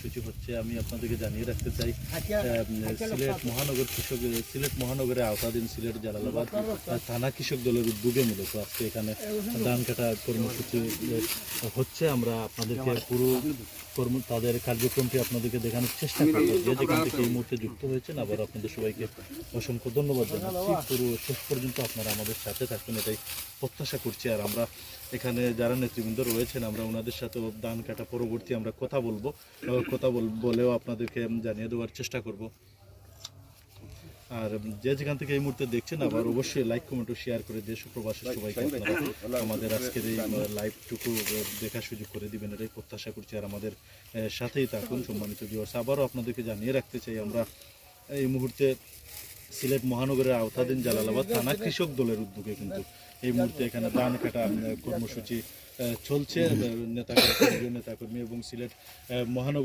কর্মসূচি হচ্ছে আমি আপনাদেরকে জানিয়ে রাখতে চাই সিলেট মহানগরের আওতাধীন সিলেট জালালাবাদ থানা কৃষক দলের উদ্যোগে মূলত আজকে এখানে ধান কাটা কর্মসূচি হচ্ছে। আমরা আপনাদেরকে পুরো তাদের কার্যক্রমটি আপনাদেরকে দেখানোর চেষ্টা করবো। যে যেখান থেকে এই মুহূর্তে যুক্ত হয়েছেন আবার আপনাদের সবাইকে অসংখ্য ধন্যবাদ জানাচ্ছি। পুরো শেষ পর্যন্ত আপনারা আমাদের সাথে থাকবেন এটাই প্রত্যাশা করছি। আর আমরা এখানে যারা নেতৃবৃন্দ রয়েছেন আমরা ওনাদের সাথে ধান কাটা পরবর্তী আমরা কথা বলেও আপনাদেরকে জানিয়ে দেওয়ার চেষ্টা করব। আর যে যেখান থেকে এই মুহূর্তে দেখছেন আবার অবশ্যই লাইক কমেন্ট ও শেয়ার করে দেশ ও প্রবাসী সবাইকে আপনারা আমাদের আজকের এই লাইভটুকু দেখার সুযোগ করে দিবেন এটাই প্রত্যাশা করছি। আর আমাদের সাথেই থাকুন সম্মানিত ভিউয়ার্স। আবারও আপনাদেরকে জানিয়ে রাখতে চাই আমরা এই মুহূর্তে সিলেট মহানগরের আওতাধীন জালালাবাদ থানা কৃষক দলের উদ্যোগে কিন্তু এই মুহূর্তে এখানে ধান কাটা কর্মসূচি চলছে। নেতাকর্মী এবং সিলেট মহানগর